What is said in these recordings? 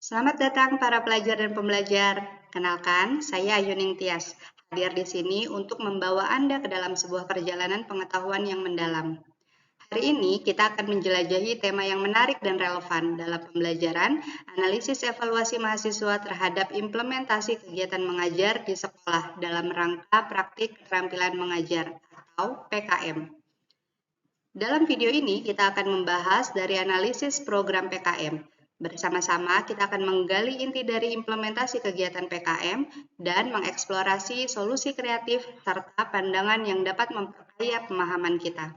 Selamat datang para pelajar dan pembelajar. Kenalkan, saya Ayuning Tias, hadir di sini untuk membawa Anda ke dalam sebuah perjalanan pengetahuan yang mendalam. Hari ini kita akan menjelajahi tema yang menarik dan relevan dalam pembelajaran, analisis evaluasi mahasiswa terhadap implementasi kegiatan mengajar di sekolah dalam rangka praktik keterampilan mengajar atau PKM. Dalam video ini kita akan membahas dari analisis program PKM. Bersama-sama kita akan menggali inti dari implementasi kegiatan PKM dan mengeksplorasi solusi kreatif serta pandangan yang dapat memperkaya pemahaman kita.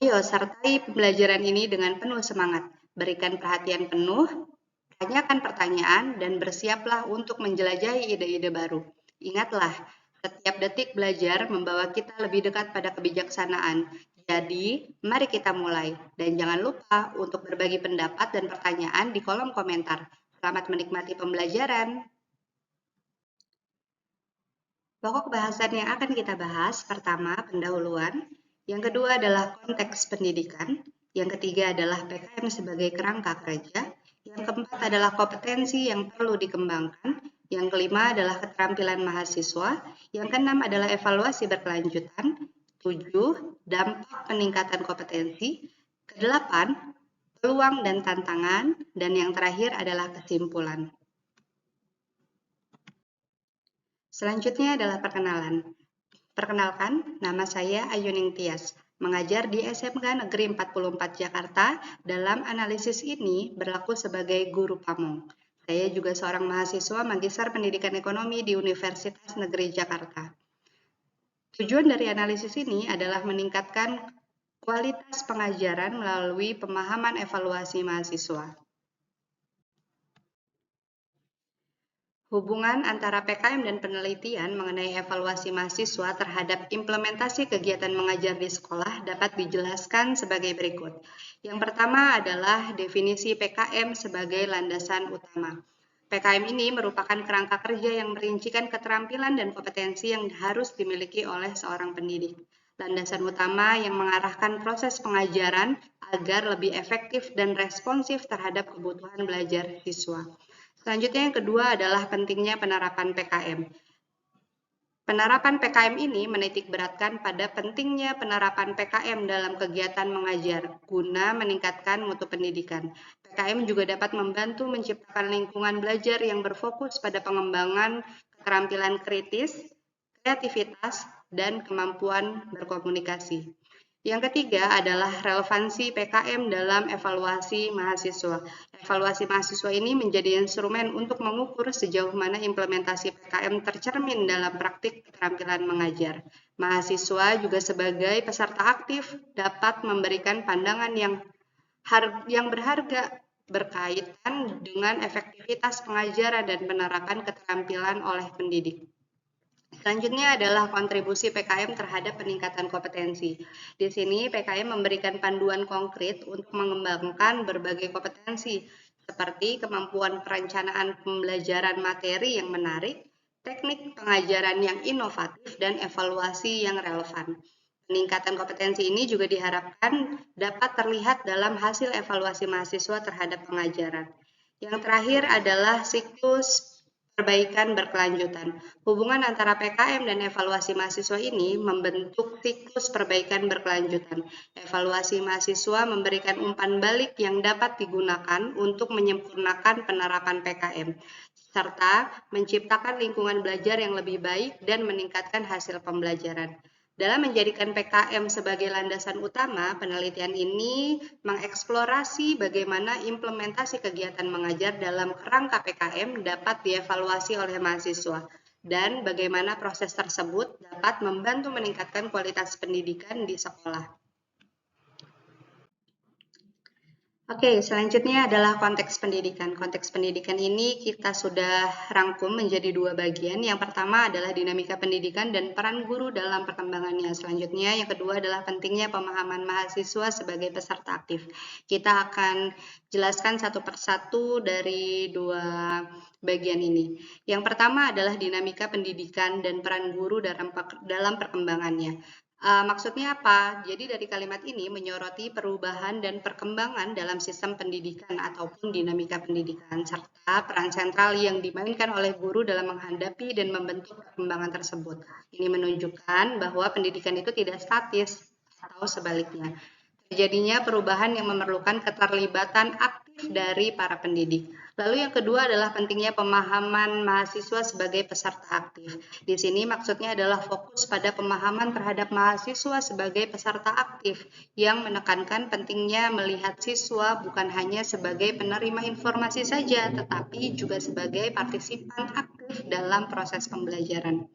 Ayo sertai pembelajaran ini dengan penuh semangat. Berikan perhatian penuh, tanyakan pertanyaan, dan bersiaplah untuk menjelajahi ide-ide baru. Ingatlah, setiap detik belajar membawa kita lebih dekat pada kebijaksanaan. Jadi, mari kita mulai. Dan jangan lupa untuk berbagi pendapat dan pertanyaan di kolom komentar. Selamat menikmati pembelajaran. Pokok bahasan yang akan kita bahas, pertama, pendahuluan. Yang kedua adalah konteks pendidikan. Yang ketiga adalah PKM sebagai kerangka kerja. Yang keempat adalah kompetensi yang perlu dikembangkan. Yang kelima adalah keterampilan mahasiswa. Yang keenam adalah evaluasi berkelanjutan. 7. Dampak peningkatan kompetensi. Kedelapan, peluang dan tantangan. Dan yang terakhir adalah kesimpulan. Selanjutnya adalah perkenalan. Perkenalkan, nama saya Ayuning Tias, mengajar di SMK Negeri 44 Jakarta. Dalam analisis ini berlaku sebagai guru pamong. Saya juga seorang mahasiswa Magister Pendidikan Ekonomi di Universitas Negeri Jakarta. Tujuan dari analisis ini adalah meningkatkan kualitas pengajaran melalui pemahaman evaluasi mahasiswa. Hubungan antara PKM dan penelitian mengenai evaluasi mahasiswa terhadap implementasi kegiatan mengajar di sekolah dapat dijelaskan sebagai berikut. Yang pertama adalah definisi PKM sebagai landasan utama. PKM ini merupakan kerangka kerja yang merincikan keterampilan dan kompetensi yang harus dimiliki oleh seorang pendidik. Landasan utama yang mengarahkan proses pengajaran agar lebih efektif dan responsif terhadap kebutuhan belajar siswa. Selanjutnya yang kedua adalah pentingnya penerapan PKM. Penerapan PKM ini menitikberatkan pada pentingnya penerapan PKM dalam kegiatan mengajar guna meningkatkan mutu pendidikan. PKM juga dapat membantu menciptakan lingkungan belajar yang berfokus pada pengembangan keterampilan kritis, kreativitas, dan kemampuan berkomunikasi. Yang ketiga adalah relevansi PKM dalam evaluasi mahasiswa. Evaluasi mahasiswa ini menjadi instrumen untuk mengukur sejauh mana implementasi PKM tercermin dalam praktik keterampilan mengajar. Mahasiswa juga sebagai peserta aktif dapat memberikan pandangan yang berharga berkaitan dengan efektivitas pengajaran dan penerapan keterampilan oleh pendidik. Selanjutnya adalah kontribusi PKM terhadap peningkatan kompetensi. Di sini PKM memberikan panduan konkret untuk mengembangkan berbagai kompetensi seperti kemampuan perencanaan pembelajaran materi yang menarik, teknik pengajaran yang inovatif, dan evaluasi yang relevan. Peningkatan kompetensi ini juga diharapkan dapat terlihat dalam hasil evaluasi mahasiswa terhadap pengajaran. Yang terakhir adalah siklus perbaikan berkelanjutan. Hubungan antara PKM dan evaluasi mahasiswa ini membentuk siklus perbaikan berkelanjutan. Evaluasi mahasiswa memberikan umpan balik yang dapat digunakan untuk menyempurnakan penerapan PKM, serta menciptakan lingkungan belajar yang lebih baik dan meningkatkan hasil pembelajaran. Dalam menjadikan PKM sebagai landasan utama, penelitian ini mengeksplorasi bagaimana implementasi kegiatan mengajar dalam kerangka PKM dapat dievaluasi oleh mahasiswa dan bagaimana proses tersebut dapat membantu meningkatkan kualitas pendidikan di sekolah. Oke, selanjutnya adalah konteks pendidikan. Konteks pendidikan ini kita sudah rangkum menjadi dua bagian. Yang pertama adalah dinamika pendidikan dan peran guru dalam perkembangannya. Selanjutnya, yang kedua adalah pentingnya pemahaman mahasiswa sebagai peserta aktif. Kita akan jelaskan satu persatu dari dua bagian ini. Yang pertama adalah dinamika pendidikan dan peran guru dalam perkembangannya. Maksudnya apa? Jadi dari kalimat ini menyoroti perubahan dan perkembangan dalam sistem pendidikan ataupun dinamika pendidikan, serta peran sentral yang dimainkan oleh guru dalam menghadapi dan membentuk perkembangan tersebut. Ini menunjukkan bahwa pendidikan itu tidak statis atau sebaliknya. Terjadinya perubahan yang memerlukan keterlibatan aktif dari para pendidik. Lalu yang kedua adalah pentingnya pemahaman mahasiswa sebagai peserta aktif. Di sini maksudnya adalah fokus pada pemahaman terhadap mahasiswa sebagai peserta aktif yang menekankan pentingnya melihat siswa bukan hanya sebagai penerima informasi saja, tetapi juga sebagai partisipan aktif dalam proses pembelajaran.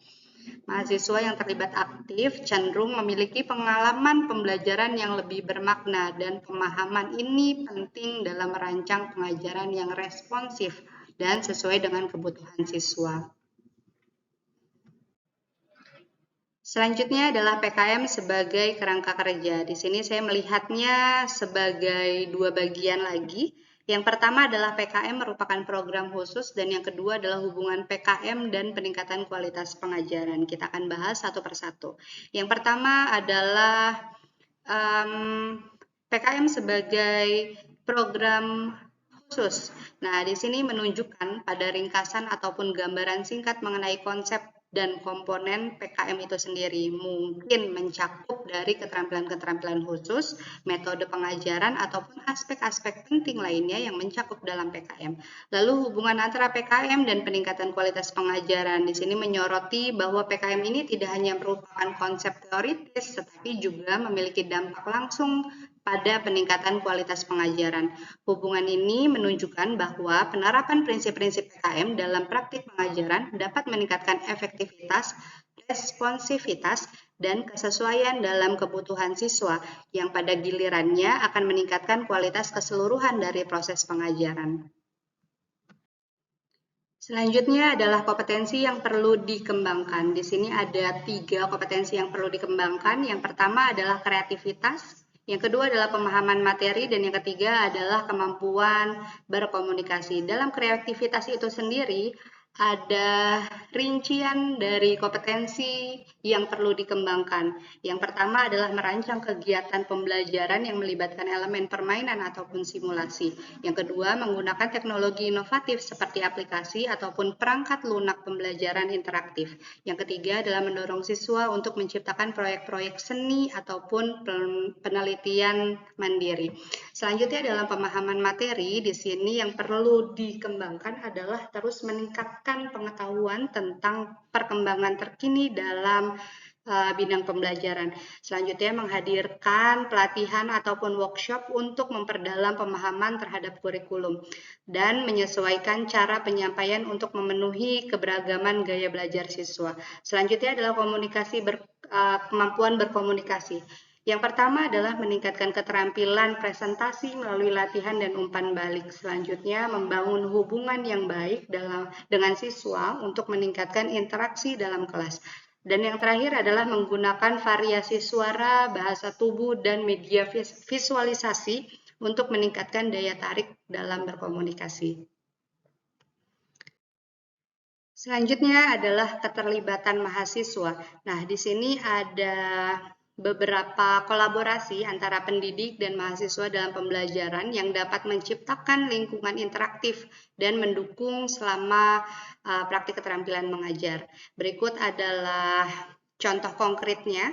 Mahasiswa yang terlibat aktif cenderung memiliki pengalaman pembelajaran yang lebih bermakna dan pemahaman ini penting dalam merancang pengajaran yang responsif dan sesuai dengan kebutuhan siswa. Selanjutnya adalah PKM sebagai kerangka kerja. Di sini saya melihatnya sebagai dua bagian lagi. Yang pertama adalah PKM merupakan program khusus dan yang kedua adalah hubungan PKM dan peningkatan kualitas pengajaran. Kita akan bahas satu persatu. Yang pertama adalah PKM sebagai program khusus. Nah, di sini menunjukkan pada ringkasan ataupun gambaran singkat mengenai konsep dan komponen PKM itu sendiri. Mungkin mencakup dari keterampilan-keterampilan khusus, metode pengajaran, ataupun aspek-aspek penting lainnya yang mencakup dalam PKM. Lalu hubungan antara PKM dan peningkatan kualitas pengajaran. Di sini menyoroti bahwa PKM ini tidak hanya merupakan konsep teoritis, tetapi juga memiliki dampak langsung pada peningkatan kualitas pengajaran. Hubungan ini menunjukkan bahwa penerapan prinsip-prinsip PKM dalam praktik pengajaran dapat meningkatkan efektivitas, responsivitas, dan kesesuaian dalam kebutuhan siswa yang pada gilirannya akan meningkatkan kualitas keseluruhan dari proses pengajaran. Selanjutnya adalah kompetensi yang perlu dikembangkan. Di sini ada 3 kompetensi yang perlu dikembangkan. Yang pertama adalah kreativitas, yang kedua adalah pemahaman materi, dan yang ketiga adalah kemampuan berkomunikasi. Dalam kreativitas itu sendiri, ada rincian dari kompetensi yang perlu dikembangkan. Yang pertama adalah merancang kegiatan pembelajaran yang melibatkan elemen permainan ataupun simulasi. Yang kedua, menggunakan teknologi inovatif seperti aplikasi ataupun perangkat lunak pembelajaran interaktif. Yang ketiga adalah mendorong siswa untuk menciptakan proyek-proyek seni ataupun penelitian mandiri. Selanjutnya dalam pemahaman materi, di sini yang perlu dikembangkan adalah terus meningkatkan pengetahuan tentang perkembangan terkini dalam bidang pembelajaran. Selanjutnya menghadirkan pelatihan ataupun workshop untuk memperdalam pemahaman terhadap kurikulum dan menyesuaikan cara penyampaian untuk memenuhi keberagaman gaya belajar siswa. Selanjutnya adalah kemampuan berkomunikasi. Yang pertama adalah meningkatkan keterampilan presentasi melalui latihan dan umpan balik. Selanjutnya, membangun hubungan yang baik dengan siswa untuk meningkatkan interaksi dalam kelas. Dan yang terakhir adalah menggunakan variasi suara, bahasa tubuh, dan media visualisasi untuk meningkatkan daya tarik dalam berkomunikasi. Selanjutnya adalah keterlibatan mahasiswa. Nah, di sini ada beberapa kolaborasi antara pendidik dan mahasiswa dalam pembelajaran yang dapat menciptakan lingkungan interaktif dan mendukung selama praktik keterampilan mengajar. Berikut adalah contoh konkretnya.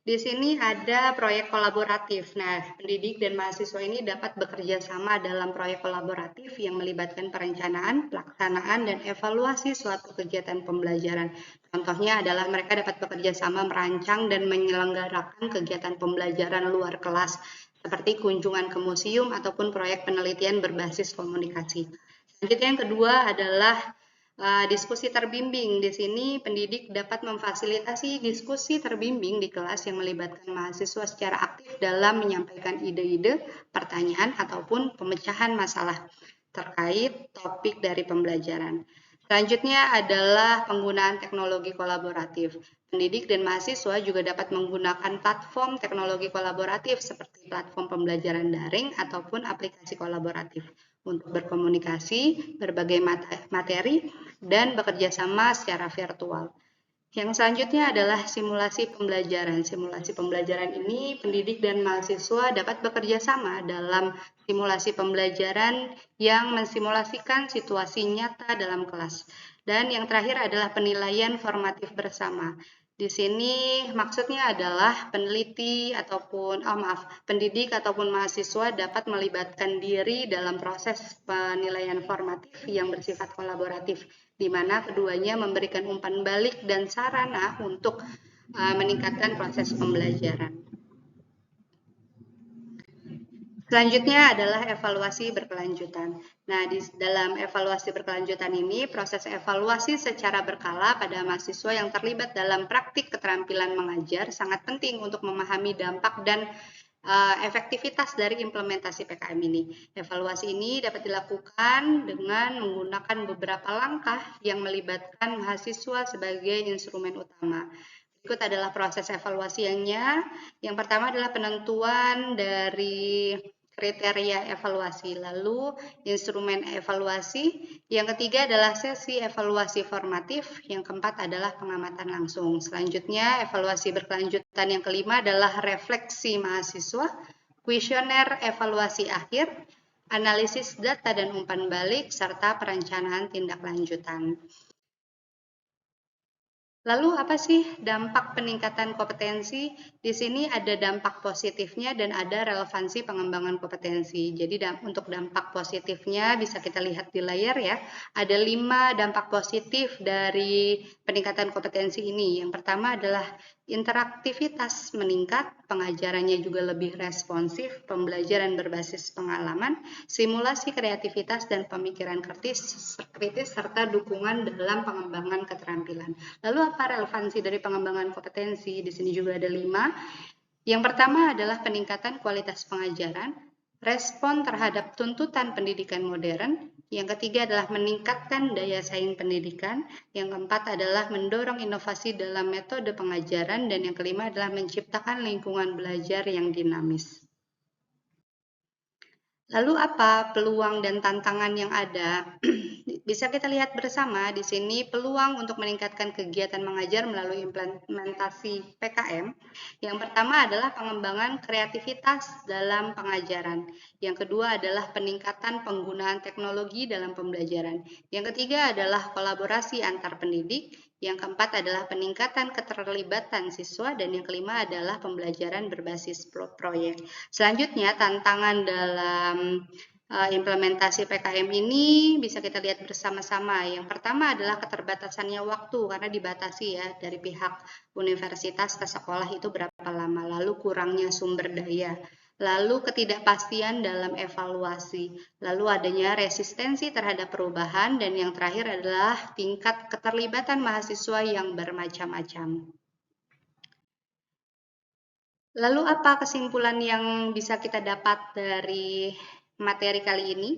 Di sini ada proyek kolaboratif. Nah, pendidik dan mahasiswa ini dapat bekerja sama dalam proyek kolaboratif yang melibatkan perencanaan, pelaksanaan, dan evaluasi suatu kegiatan pembelajaran. Contohnya adalah mereka dapat bekerja sama merancang dan menyelenggarakan kegiatan pembelajaran luar kelas, seperti kunjungan ke museum ataupun proyek penelitian berbasis komunikasi. Selanjutnya yang kedua adalah diskusi terbimbing. Di sini pendidik dapat memfasilitasi diskusi terbimbing di kelas yang melibatkan mahasiswa secara aktif dalam menyampaikan ide-ide, pertanyaan, ataupun pemecahan masalah terkait topik dari pembelajaran. Selanjutnya adalah penggunaan teknologi kolaboratif. Pendidik dan mahasiswa juga dapat menggunakan platform teknologi kolaboratif seperti platform pembelajaran daring ataupun aplikasi kolaboratif untuk berkomunikasi, berbagai materi, dan bekerja sama secara virtual. Yang selanjutnya adalah simulasi pembelajaran. Simulasi pembelajaran ini pendidik dan mahasiswa dapat bekerja sama dalam simulasi pembelajaran yang mensimulasikan situasi nyata dalam kelas. Dan yang terakhir adalah penilaian formatif bersama. Di sini maksudnya adalah pendidik ataupun mahasiswa dapat melibatkan diri dalam proses penilaian formatif yang bersifat kolaboratif, di mana keduanya memberikan umpan balik dan sarana untuk meningkatkan proses pembelajaran. Selanjutnya adalah evaluasi berkelanjutan. Nah, di dalam evaluasi berkelanjutan ini, proses evaluasi secara berkala pada mahasiswa yang terlibat dalam praktik keterampilan mengajar sangat penting untuk memahami dampak dan efektivitas dari implementasi PKM ini. Evaluasi ini dapat dilakukan dengan menggunakan beberapa langkah yang melibatkan mahasiswa sebagai instrumen utama. Berikut adalah proses evaluasinya. Yang pertama adalah penentuan dari kriteria evaluasi, lalu instrumen evaluasi, yang ketiga adalah sesi evaluasi formatif, yang keempat adalah pengamatan langsung. Selanjutnya, evaluasi berkelanjutan yang kelima adalah refleksi mahasiswa, kuesioner evaluasi akhir, analisis data dan umpan balik, serta perencanaan tindak lanjutan. Lalu apa sih dampak peningkatan kompetensi? Di sini ada dampak positifnya dan ada relevansi pengembangan kompetensi. Jadi untuk dampak positifnya bisa kita lihat di layar ya. Ada 5 dampak positif dari peningkatan kompetensi ini. Yang pertama adalah interaktivitas meningkat, pengajarannya juga lebih responsif, pembelajaran berbasis pengalaman, simulasi kreativitas dan pemikiran kritis serta dukungan dalam pengembangan keterampilan. Lalu apa relevansi dari pengembangan kompetensi? Di sini juga ada 5. Yang pertama adalah peningkatan kualitas pengajaran, respon terhadap tuntutan pendidikan modern. Yang ketiga adalah meningkatkan daya saing pendidikan. Yang keempat adalah mendorong inovasi dalam metode pengajaran. Dan yang kelima adalah menciptakan lingkungan belajar yang dinamis. Lalu apa peluang dan tantangan yang ada? Bisa kita lihat bersama di sini peluang untuk meningkatkan kegiatan mengajar melalui implementasi PKM. Yang pertama adalah pengembangan kreativitas dalam pengajaran. Yang kedua adalah peningkatan penggunaan teknologi dalam pembelajaran. Yang ketiga adalah kolaborasi antar pendidik. Yang keempat adalah peningkatan keterlibatan siswa, dan yang kelima adalah pembelajaran berbasis proyek. Selanjutnya, tantangan dalam implementasi PKM ini bisa kita lihat bersama-sama. Yang pertama adalah keterbatasannya waktu, karena dibatasi ya dari pihak universitas ke sekolah itu berapa lama, lalu kurangnya sumber daya, lalu ketidakpastian dalam evaluasi, lalu adanya resistensi terhadap perubahan, dan yang terakhir adalah tingkat keterlibatan mahasiswa yang bermacam-macam. Lalu apa kesimpulan yang bisa kita dapat dari materi kali ini?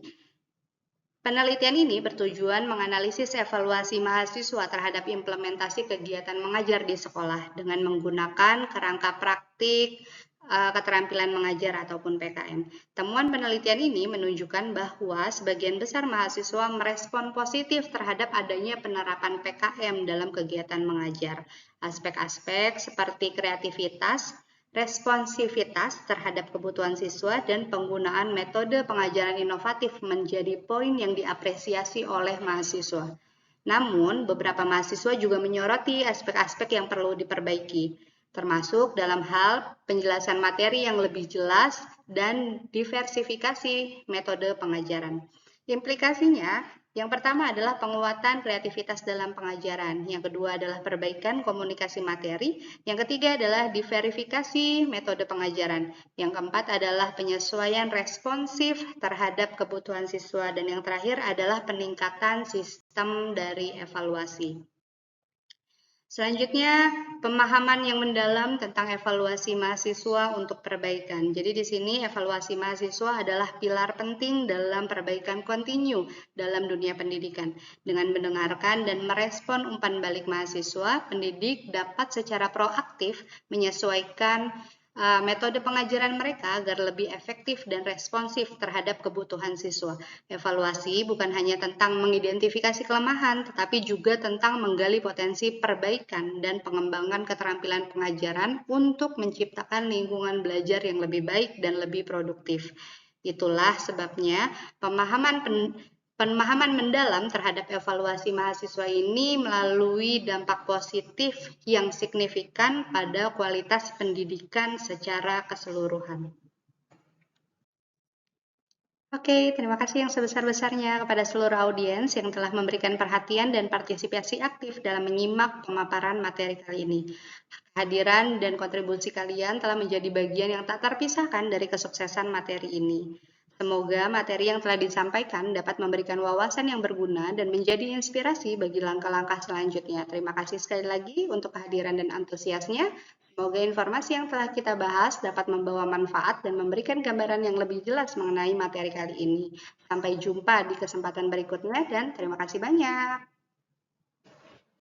Penelitian ini bertujuan menganalisis evaluasi mahasiswa terhadap implementasi kegiatan mengajar di sekolah dengan menggunakan kerangka praktik keterampilan mengajar ataupun PKM. Temuan penelitian ini menunjukkan bahwa sebagian besar mahasiswa merespon positif terhadap adanya penerapan PKM dalam kegiatan mengajar. Aspek-aspek seperti kreativitas, responsivitas terhadap kebutuhan siswa, dan penggunaan metode pengajaran inovatif menjadi poin yang diapresiasi oleh mahasiswa. Namun, beberapa mahasiswa juga menyoroti aspek-aspek yang perlu diperbaiki, termasuk dalam hal penjelasan materi yang lebih jelas dan diversifikasi metode pengajaran. Implikasinya, yang pertama adalah penguatan kreativitas dalam pengajaran, yang kedua adalah perbaikan komunikasi materi, yang ketiga adalah diverifikasi metode pengajaran, yang keempat adalah penyesuaian responsif terhadap kebutuhan siswa, dan yang terakhir adalah peningkatan sistem dari evaluasi. Selanjutnya, pemahaman yang mendalam tentang evaluasi mahasiswa untuk perbaikan. Jadi di sini evaluasi mahasiswa adalah pilar penting dalam perbaikan kontinu dalam dunia pendidikan. Dengan mendengarkan dan merespon umpan balik mahasiswa, pendidik dapat secara proaktif menyesuaikan metode pengajaran mereka agar lebih efektif dan responsif terhadap kebutuhan siswa. Evaluasi bukan hanya tentang mengidentifikasi kelemahan, tetapi juga tentang menggali potensi perbaikan dan pengembangan keterampilan pengajaran untuk menciptakan lingkungan belajar yang lebih baik dan lebih produktif. Itulah sebabnya pemahaman mendalam terhadap evaluasi mahasiswa ini melalui dampak positif yang signifikan pada kualitas pendidikan secara keseluruhan. Oke, terima kasih yang sebesar-besarnya kepada seluruh audiens yang telah memberikan perhatian dan partisipasi aktif dalam menyimak pemaparan materi kali ini. Kehadiran dan kontribusi kalian telah menjadi bagian yang tak terpisahkan dari kesuksesan materi ini. Semoga materi yang telah disampaikan dapat memberikan wawasan yang berguna dan menjadi inspirasi bagi langkah-langkah selanjutnya. Terima kasih sekali lagi untuk kehadiran dan antusiasnya. Semoga informasi yang telah kita bahas dapat membawa manfaat dan memberikan gambaran yang lebih jelas mengenai materi kali ini. Sampai jumpa di kesempatan berikutnya dan terima kasih banyak.